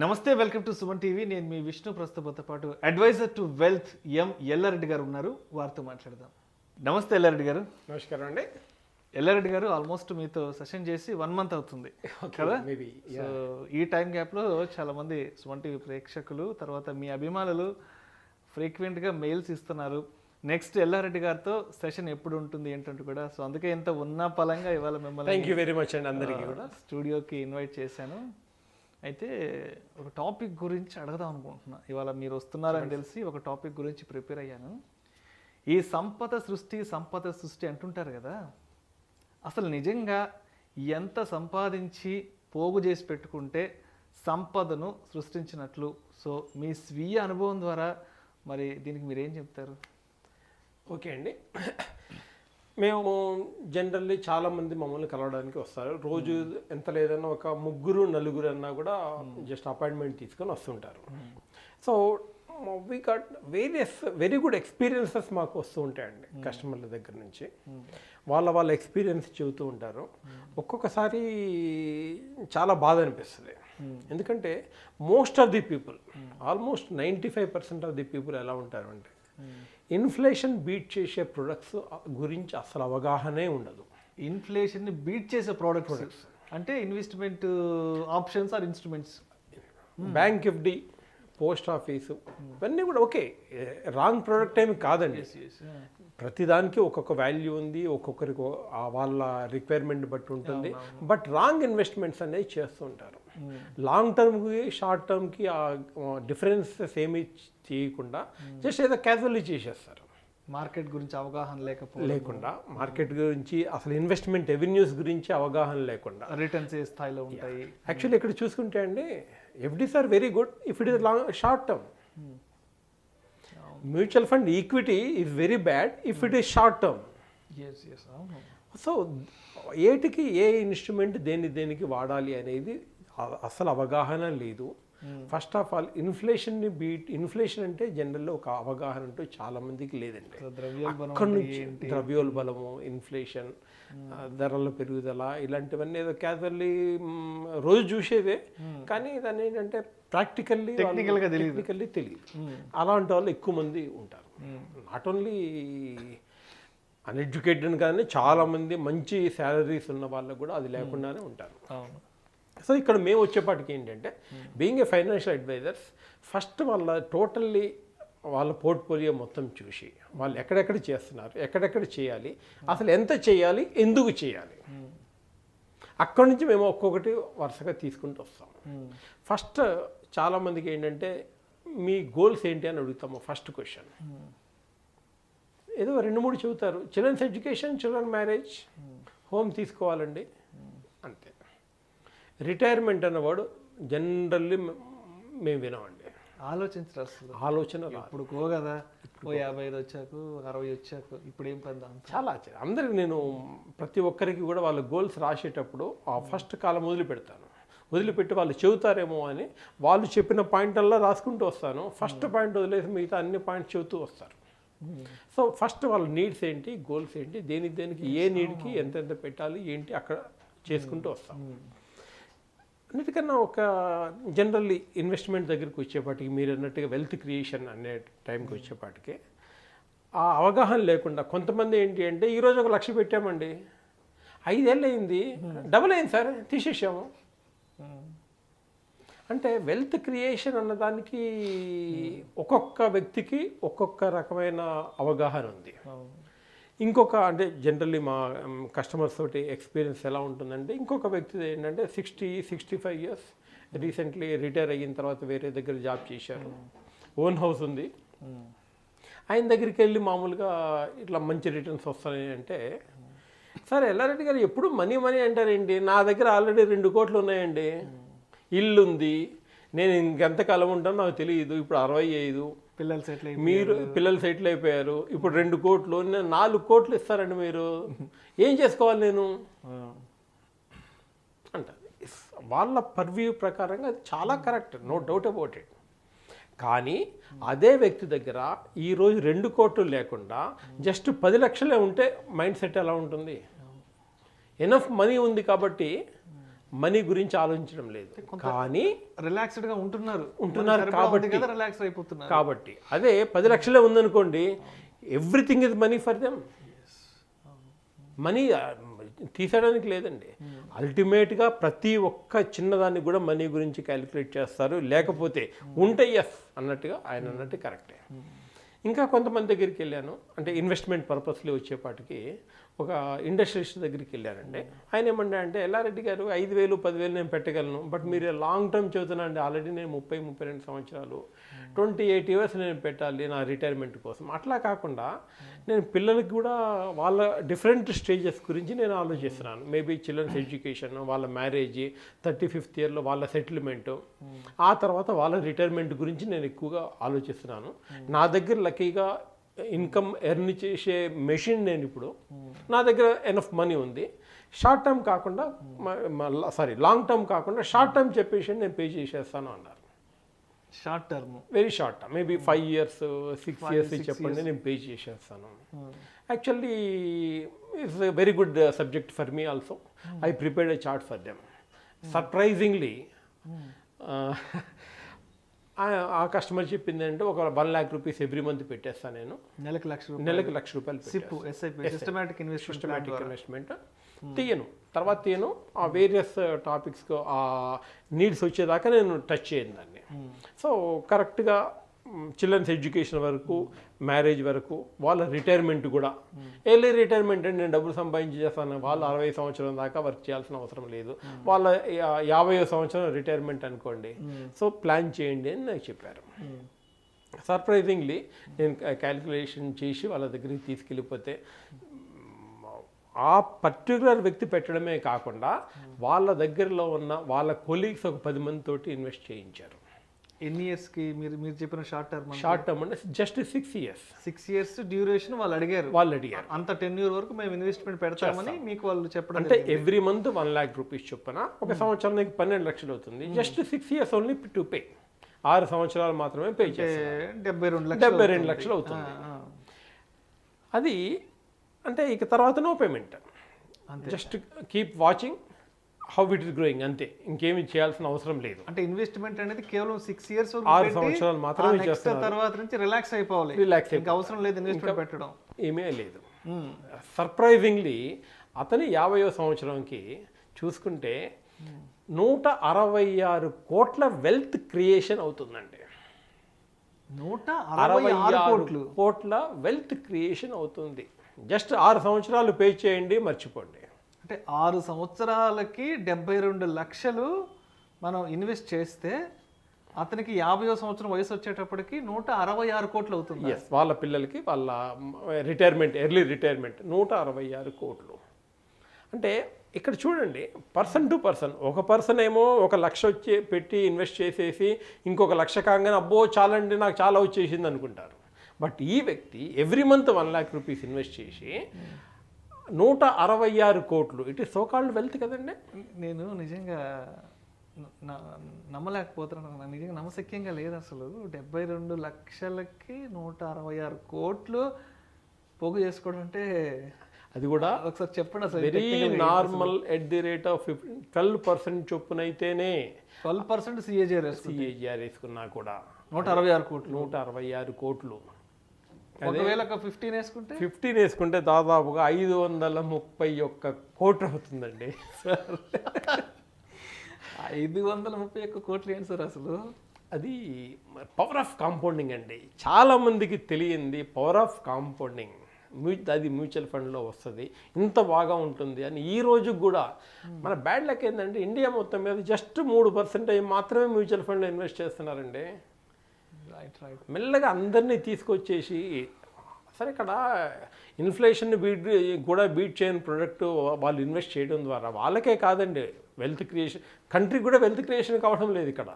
నమస్తే, welcome to Suman TV. నేను మీ విష్ణు. ప్రస్తుతంతో పాటు అడ్వైజర్ టు వెల్త్ యల్లా రెడ్డి గారు ఉన్నారు. వారితో మాట్లాడదాం. నమస్తే యల్లా రెడ్డి గారు. నమస్కారం అండి. యల్లా రెడ్డి గారు, ఆల్మోస్ట్ మీతో సెషన్ చేసి 1 month అవుతుంది కదా. సో ఈ టైం గ్యాప్లో చాలామంది సుమన్ టీవీ ప్రేక్షకులు, తర్వాత మీ అభిమానులు ఫ్రీక్వెంట్గా మెయిల్స్ ఇస్తున్నారు. నెక్స్ట్ యల్లా రెడ్డి గారితో సెషన్ ఎప్పుడు ఉంటుంది ఏంటంటే కూడా. సో అందుకే ఎంత ఉన్న పలంగా ఇవాళ మిమ్మల్ని థ్యాంక్ యూ వెరీ మచ్ అండి అందరికీ కూడా స్టూడియోకి ఇన్వైట్ చేశాను. అయితే ఒక టాపిక్ గురించి అడగదాం అనుకుంటున్నా. ఇవాళ మీరు వస్తున్నారని తెలిసి ఒక టాపిక్ గురించి ప్రిపేర్ అయ్యాను. ఈ సంపద సృష్టి అంటుంటారు కదా, అసలు నిజంగా ఎంత సంపాదించి పోగు చేసి పెట్టుకుంటే సంపదను సృష్టించినట్లు? సో మీ స్వీయ అనుభవం ద్వారా మరి దీనికి మీరేం చెప్తారు? ఓకే అండి. మేము జనరల్లీ చాలామంది మమ్మల్ని కలవడానికి వస్తారు. రోజు ఎంత లేదన్నా ఒక 3-4 అన్నా కూడా జస్ట్ అపాయింట్మెంట్ తీసుకొని వస్తుంటారు. So we got very good experiences మాకు వస్తూ ఉంటాయండి కస్టమర్ల దగ్గర నుంచి. వాళ్ళ ఎక్స్పీరియన్స్ చెబుతూ ఉంటారు. ఒక్కొక్కసారి చాలా బాధ అనిపిస్తుంది. ఎందుకంటే most of the people, almost 95% of the people ఎలా ఉంటారు అంటే ఇన్ఫ్లేషన్ బీట్ చేసే ప్రొడక్ట్స్ గురించి అసలు అవగాహనే ఉండదు. ఇన్ఫ్లేషన్ బీట్ చేసే ప్రొడక్ట్స్ అంటే investment options or instruments, bank FD, post office, ఇవన్నీ కూడా ఓకే, రాంగ్ ప్రోడక్ట్ ఏమి కాదండి. ప్రతిదానికి ఒక్కొక్క వాల్యూ ఉంది, ఒక్కొక్కరికి వాళ్ళ రిక్వైర్మెంట్ బట్టి ఉంటుంది. బట్ రాంగ్ ఇన్వెస్ట్మెంట్స్ అనేవి చేస్తూ ఉంటారు. లాంగ్ టర్మ్కి షార్ట్ టర్మ్కి ఆ డిఫరెన్సెస్ ఏమీ చేయకుండా జస్ట్ ఏదో క్యాజువల్లీ చేసేస్తారు. మార్కెట్ గురించి అవగాహన లేకుండా, మార్కెట్ గురించి అసలు ఇన్వెస్ట్మెంట్ రెవెన్యూస్ గురించి అవగాహన లేకుండా, రిటర్న్స్ ఏ స్థాయిలో ఉంటాయి. యాక్చువల్లీ ఇక్కడ చూసుకుంటే అండి FDs are very good if it is short term. Mutual fund equity is very bad if it is short term. So ఏటికి ఏ ఇన్స్ట్రుమెంట్ దేనికి వాడాలి అనేది అసలు అవగాహన లేదు. ఫస్ట్ ఆఫ్ ఆల్ ఇన్ఫ్లేషన్ అంటే జనరల్లో ఒక అవగాహన అంటూ చాలా మందికి లేదండి. అక్కడి నుంచి ద్రవ్యోల్బలము, ఇన్ఫ్లేషన్, ధరల పెరుగుదల, ఇలాంటివన్నీ ఏదో క్యాజువల్లీ రోజు చూసేదే, కానీ దాన్ని ఏంటంటే టెక్నికల్గా తెలియదు. అలాంటి వాళ్ళు ఎక్కువ మంది ఉంటారు. నాట్ ఓన్లీ అన్ఎడ్యుకేటెడ్ కానీ చాలామంది మంచి శాలరీస్ ఉన్న వాళ్ళకు కూడా అది లేకుండానే ఉంటారు. సో ఇక్కడ మేము వచ్చేపాటికి ఏంటంటే being a financial advisors, first వాళ్ళ పోర్ట్ఫోలియో మొత్తం చూసి వాళ్ళు ఎక్కడెక్కడ చేస్తున్నారు, ఎక్కడెక్కడ చేయాలి, అసలు ఎంత చేయాలి, ఎందుకు చేయాలి, అక్కడి నుంచి మేము ఒక్కొక్కటి వరుసగా తీసుకుంటూ వస్తాం. ఫస్ట్ చాలామందికి ఏంటంటే మీ గోల్స్ ఏంటి అని అడుగుతాము. ఫస్ట్ క్వశ్చన్ ఏదో 2-3 చెబుతారు. Children's education, children marriage, home తీసుకోవాలండి, అంతే. రిటైర్మెంట్ అన్నవాడు జనరల్లీ మేము వినామండి. ఆలోచన ఇప్పుడు కదా, 55 వచ్చాక 60 వచ్చాక ఇప్పుడు ఏం పని చాలా అందరికి నేను ప్రతి ఒక్కరికి కూడా వాళ్ళ గోల్స్ రాసేటప్పుడు ఆ ఫస్ట్ కాలం వదిలిపెట్టి వాళ్ళు చెబుతారేమో అని వాళ్ళు చెప్పిన పాయింట్ల్లో రాసుకుంటూ వస్తాను. ఫస్ట్ పాయింట్ వదిలేసి మిగతా అన్ని పాయింట్స్ చెబుతూ వస్తారు. సో ఫస్ట్ వాళ్ళ నీడ్స్ ఏంటి, గోల్స్ ఏంటి, దేనికి ఏ నీడ్కి ఎంత పెట్టాలి ఏంటి అక్కడ చేసుకుంటూ వస్తాం. అన్నిటికన్నా ఒక జనరల్లీ ఇన్వెస్ట్మెంట్ దగ్గరికి వచ్చేపాటికి మీరు అన్నట్టుగా వెల్త్ క్రియేషన్ అనే టైంకి వచ్చేపాటికి ఆ అవగాహన లేకుండా కొంతమంది ఏంటి అంటే ఈరోజు 1 లక్ష పెట్టామండి, 5 ఏళ్ళు అయింది, డబుల్ అయింది సార్, తీసేసాము. అంటే వెల్త్ క్రియేషన్ అన్నదానికి ఒక్కొక్క వ్యక్తికి ఒక్కొక్క రకమైన అవగాహన ఉంది. ఇంకొక అంటే జనరల్లీ మా కస్టమర్స్ తోటి ఎక్స్పీరియన్స్ ఎలా ఉంటుందంటే, ఇంకొక వ్యక్తి ఏంటంటే 60-65 ఇయర్స్, రీసెంట్లీ రిటైర్ అయిన తర్వాత వేరే దగ్గర జాబ్ చేశారు, ఓన్ హౌస్ ఉంది. ఆయన దగ్గరికి వెళ్ళి మామూలుగా ఇట్లా మంచి రిటర్న్స్ వస్తాయి అంటే, సార్ యల్లా రెడ్డి గారు ఎప్పుడు మనీ అంటారేంటి, నా దగ్గర ఆల్రెడీ 2 కోట్లు ఉన్నాయండి, ఇల్లు ఉంది, నేను ఇంకెంతకాలం ఉంటానో నాకు తెలియదు, ఇప్పుడు 65, పిల్లలు సెటిల్ అయిపోయారు, ఇప్పుడు 2 కోట్లు, 4 కోట్లు ఇస్తారండి, మీరు ఏం చేసుకోవాలి నేను అంటారు. వాళ్ళ పర్వ్యూ ప్రకారంగా అది చాలా correct, no doubt about it. కానీ అదే వ్యక్తి దగ్గర ఈరోజు 2 కోట్లు లేకుండా జస్ట్ 10 లక్షలే ఉంటే మైండ్ సెట్ ఎలా ఉంటుంది? ఎనఫ్ మనీ ఉంది కాబట్టి మనీ గురించి ఆలోచించడం లేదు. కానీ రిలాక్స్డ్ గా ఉంటున్నారు కాబట్టి అదే 10 లక్షలే ఉందనుకోండి, everything is money for them. Money తీసేయడానికి లేదండి. అల్టిమేట్గా ప్రతి ఒక్క చిన్నదాన్ని కూడా మనీ గురించి క్యాలిక్యులేట్ చేస్తారు. లేకపోతే ఉంటే ఎస్ అన్నట్టుగా ఆయన అన్నట్టు కరెక్టే. ఇంకా కొంతమంది దగ్గరికి వెళ్ళాను, అంటే ఇన్వెస్ట్మెంట్ పర్పస్లో వచ్చేపాటికి ఒక ఇండస్ట్రియలిస్ట్ దగ్గరికి వెళ్ళానండి. ఆయన ఏమన్నా అంటే, యల్లా రెడ్డి గారు 5,000 10,000 నేను పెట్టగలను, బట్ మీరు లాంగ్ టర్మ్ చెబుతున్నా అండి, ఆల్రెడీ నేను 30-32 సంవత్సరాలు 28 years నేను పెట్టాలి నా రిటైర్మెంట్ కోసం. అట్లా కాకుండా నేను పిల్లలకి కూడా వాళ్ళ డిఫరెంట్ స్టేజెస్ గురించి నేను ఆలోచిస్తున్నాను. మేబీ చిల్డ్రన్స్ ఎడ్యుకేషన్, వాళ్ళ మ్యారేజ్, 35th yearలో వాళ్ళ సెటిల్మెంటు, ఆ తర్వాత వాళ్ళ రిటైర్మెంట్ గురించి నేను ఎక్కువగా ఆలోచిస్తున్నాను. నా దగ్గర లక్కీగా ఇన్కమ్ ఎర్న్ చేసే మెషిన్ నేను ఇప్పుడు, నా దగ్గర ఎనఫ్ మనీ ఉంది. షార్ట్ టర్మ్ కాకుండా లాంగ్ టర్మ్ కాకుండా షార్ట్ టర్మ్ చెప్పేసి నేను పే చేసేస్తాను అన్నారు. Short term, very short term, maybe 5 years 6 years చెప్పండి, నేను పే చేసేస్తాను. Actually it's a very good subject for me also. I prepared a chart for them. Surprisingly ఆ కస్టమర్ చెప్పింది అంటే ఒక 1 lakh rupees ఎవ్రీ మంత్ పెట్టేస్తాను నేను, నెలకు 1 లక్ష రూపాయలు సిస్టమాటిక్ ఇన్వెస్ట్మెంట్ తీయను, తర్వాత తీయను. ఆ వేరియస్ టాపిక్స్కి ఆ నీడ్స్ వచ్చేదాకా నేను టచ్ చేయను దాన్ని. సో కరెక్ట్గా చిల్డ్రన్స్ ఎడ్యుకేషన్ వరకు, మ్యారేజ్ వరకు, వాళ్ళ రిటైర్మెంట్ కూడా, ఎర్లీ రిటైర్మెంట్ అంటే నేను డబ్బులు సంపాదించి చేస్తాను, వాళ్ళు 60 సంవత్సరం దాకా వర్క్ చేయాల్సిన అవసరం లేదు, వాళ్ళ 50వ సంవత్సరం రిటైర్మెంట్ అనుకోండి, సో ప్లాన్ చేయండి అని నాకు చెప్పారు. సర్ప్రైజింగ్లీ నేను క్యాలిక్యులేషన్ చేసి వాళ్ళ దగ్గరికి తీసుకెళ్ళిపోతే ఆ పర్టికులర్ వ్యక్తి పెట్టడమే కాకుండా వాళ్ళ దగ్గరలో ఉన్న వాళ్ళ కొలీగ్స్ ఒక 10 మందితోటి ఇన్వెస్ట్ చేయించారు. ఎన్ని ఇయర్స్కి మీరు చెప్పిన షార్ట్ టర్మ్ అంటే జస్ట్ 6 years. 6 years డ్యూరేషన్ వాళ్ళు అడిగారు. అంత 10 years వరకు మేము ఇన్వెస్ట్మెంట్ పెడతామని మీకు వాళ్ళు చెప్పడం. అంటే ఎవ్రీ మంత్ 1 lakh rupees చొప్పున ఒక సంవత్సరానికి 12 లక్షలు అవుతుంది. Just 6 years only to pay. 6 సంవత్సరాలు మాత్రమే పే చేస్తారు. 72 లక్షలు అవుతుంది. అది అంటే ఇక తర్వాత no payment, just keep watching how it is growing, అంతే, ఇంకేమి చేయాల్సిన అవసరం లేదు. అంటే ఇన్వెస్ట్మెంట్ అనేది కేవలం 6 years 6 సంవత్సరాలు మాత్రమే చేస్తారు. తర్వాత నుంచి రిలాక్స్ అయిపోవాలి, ఇంకా అవసరం లేదు ఇన్వెస్ట్మెంట్ పెట్టడం, ఏమీ లేదు. సర్ప్రైజింగ్లీ అతని 50వ సంవత్సరంకి చూసుకుంటే 166 కోట్ల వెల్త్ క్రియేషన్ అవుతుందండి. 166 కోట్ల వెల్త్ క్రియేషన్ అవుతుంది. జస్ట్ 6 సంవత్సరాలు పే చేయండి, మర్చిపోండి. అంటే 6 సంవత్సరాలకి 72 లక్షలు మనం ఇన్వెస్ట్ చేస్తే అతనికి 50వ సంవత్సరం వయసు వచ్చేటప్పటికి 166 కోట్లు అవుతుంది. ఎస్, వాళ్ళ పిల్లలకి వాళ్ళ రిటైర్మెంట్, ఎర్లీ రిటైర్మెంట్ 166 కోట్లు. అంటే ఇక్కడ చూడండి, పర్సన్ టు పర్సన్, ఒక పర్సన్ ఏమో 1 లక్ష పెట్టి ఇన్వెస్ట్ చేసేసి ఇంకొక 1 లక్ష కాగానే అబ్బో చాలండి నాకు చాలా వచ్చేసింది అనుకుంటారు. బట్ ఈ వ్యక్తి every month 1 lakh rupees invest చేసి 166 కోట్లు, it is so called wealth కదండి. నేను నిజంగా నమ్మలేకపోతున్నాను, నిజంగా నమ్మశక్యంగా లేదు అసలు. 72 లక్షలకి 166 కోట్లు పోగు చేసుకోవడం అంటే, అది కూడా ఒకసారి చెప్పండి అసలు. Very normal at the rate of 12% చొప్పున అయితేనే, 12% సిఏజిఆర్ వేసుకున్నా కూడా 166 కోట్లు. 166 కోట్లు. ఒకవేళ 15 వేసుకుంటే దాదాపుగా 531 కోట్లు అవుతుందండి. 531 కోట్లు ఏంటి సార్ అసలు? అది పవర్ ఆఫ్ కాంపౌండింగ్ అండి. చాలామందికి తెలియంది పవర్ ఆఫ్ కాంపౌండింగ్. అది మ్యూచువల్ ఫండ్లో వస్తుంది, ఇంత బాగా ఉంటుంది అని. ఈ రోజు కూడా మన బ్యాడ్ లక్ ఏంటంటే ఇండియా మొత్తం మీద జస్ట్ 3% మాత్రమే మ్యూచువల్ ఫండ్లో ఇన్వెస్ట్ చేస్తున్నారండి. మెల్లగా అందరినీ తీసుకొచ్చేసి, సరే ఇక్కడ ఇన్ఫ్లేషన్ని బీట్ చేయని ప్రొడక్ట్ వాళ్ళు ఇన్వెస్ట్ చేయడం ద్వారా వాళ్ళకే కాదండి వెల్త్ క్రియేషన్, కంట్రీకి కూడా వెల్త్ క్రియేషన్ కావడం లేదు ఇక్కడ.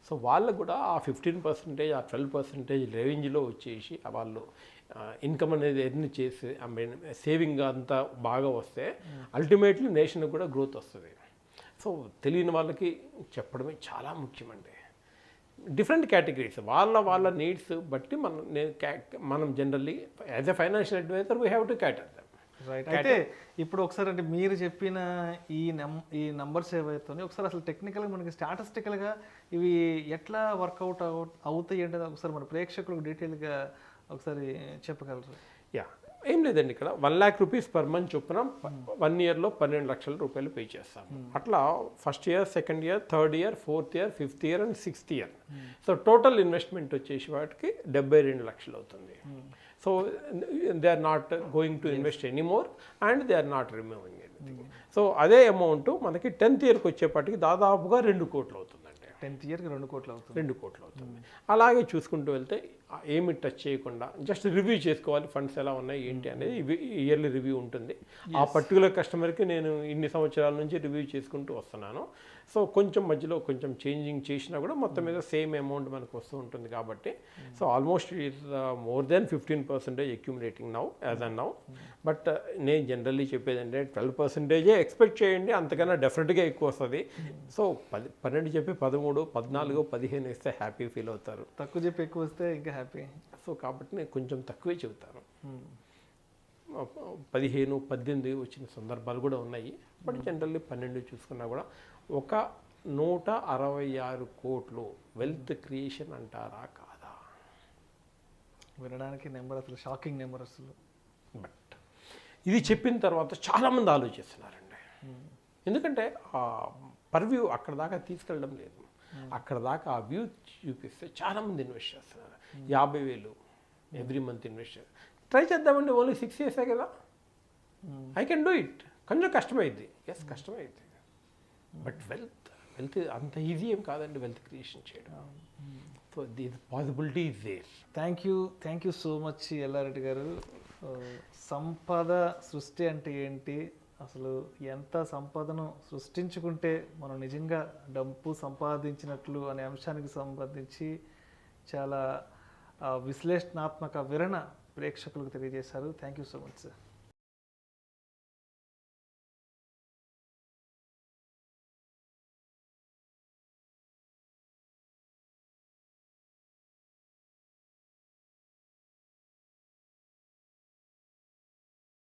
సో వాళ్ళకు కూడా ఆ 15% ఆ 12% రేంజ్లో వచ్చేసి వాళ్ళు ఇన్కమ్ అనేది ఎర్న్ చేసి, సేవింగ్ అంతా బాగా వస్తే అల్టిమేట్లీ నేషన్కి కూడా గ్రోత్ వస్తుంది. సో తెలియని వాళ్ళకి చెప్పడమే చాలా ముఖ్యమండి. డిఫరెంట్ కేటగిరీస్, వాళ్ళ నీడ్స్ బట్టి మనం generally as a financial advisor we have to cater them. Right. అయితే ఇప్పుడు ఒకసారి అంటే మీరు చెప్పిన ఈ నంబర్స్ ఏవైతే ఒకసారి అసలు టెక్నికల్గా మనకి స్టాటిస్టికల్గా ఇవి ఎట్లా వర్కౌట్ అవుతాయి అంటే ఒకసారి మన ప్రేక్షకులకు డీటెయిల్గా ఒకసారి చెప్పగలరు? యా, ఏం లేదండి, ఇక్కడ 1 lakh రూపీస్ పర్ మంత్ చొప్పున 1 yearలో 12 లక్షల రూపాయలు పే చేస్తాము. అట్లా first year, second year, third year, fourth year, fifth year and sixth year. So total investment వచ్చేసి వాటికి 72 లక్షలు అవుతుంది. So they are not going to invest anymore and they are not removing anything. So అదే amount మనకి 10th ఇయర్కి వచ్చేపాటికి దాదాపుగా 2 కోట్లు అవుతుందండి. 10th ఇయర్కి 2 కోట్లు అవుతుంది. 2 కోట్లు అవుతుంది. అలాగే చూసుకుంటూ వెళ్తే ఏమి టచ్ చేయకుండా జస్ట్ రివ్యూ చేసుకోవాలి, ఫండ్స్ ఎలా ఉన్నాయి ఏంటి అనేది ఇయర్లీ రివ్యూ ఉంటుంది. ఆ పర్టికులర్ కస్టమర్కి నేను ఇన్ని సంవత్సరాల నుంచి రివ్యూ చేసుకుంటూ వస్తున్నాను. సో కొంచెం మధ్యలో కొంచెం చేంజింగ్ చేసినా కూడా మొత్తం మీద సేమ్ అమౌంట్ మనకు వస్తూ ఉంటుంది కాబట్టి so almost is more than 15% accumulating now as and now. But నేను జనరల్లీ చెప్పేది అంటే 12% ఎక్స్పెక్ట్ చేయండి, అంతకన్నా డెఫినెట్గా ఎక్కువ వస్తుంది. సో 12 చెప్పి 13, 14, 15 ఇస్తే హ్యాపీ ఫీల్ అవుతారు. తక్కువ చెప్పి ఎక్కువ వస్తే ఇంకా హ్యాపీ. సో కాబట్టి నేను కొంచెం తక్కువే చెబుతాను. 15, 18 వచ్చిన సందర్భాలు కూడా ఉన్నాయి. బట్ జనరల్లీ 12 చూసుకున్నా కూడా ఒక 166 కోట్లు వెల్త్ క్రియేషన్ అంటారా కాదా? వినడానికి నెంబర్ అసలు షాకింగ్ నెంబర్ అసలు. బట్ ఇది చెప్పిన తర్వాత చాలామంది ఆలోచిస్తున్నారండి. ఎందుకంటే ఆ పర్వ్యూ అక్కడ దాకా తీసుకెళ్ళడం లేదు. అక్కడ దాకా ఆ వ్యూ చూపిస్తే చాలామంది ఇన్వెస్ట్ చేస్తున్నారు. 50,000 ఎవ్రీ మంత్ ఇన్వెస్ట్ చేస్తారు. ట్రై చేద్దామండి, ఓన్లీ 6 yearsే కదా, ఐ కెన్ డూ ఇట్. కొంచెం కష్టమైంది, ఎస్ కష్టమైంది. బట్ వెల్త్ అంత ఈజీ ఏం కాదండి వెల్త్ క్రియేషన్ చేయడం. So the possibility is there. Thank you so much Ellareddy గారు. సంపద సృష్టి అంటే ఏంటి, అసలు ఎంత సంపదను సృష్టించుకుంటే మనం నిజంగా డబ్బు సంపాదించినట్లు అనే అంశానికి సంబంధించి చాలా విశ్లేషణాత్మక వివరణ ప్రేక్షకులకు తెలియజేశారు. Thank you so much sir.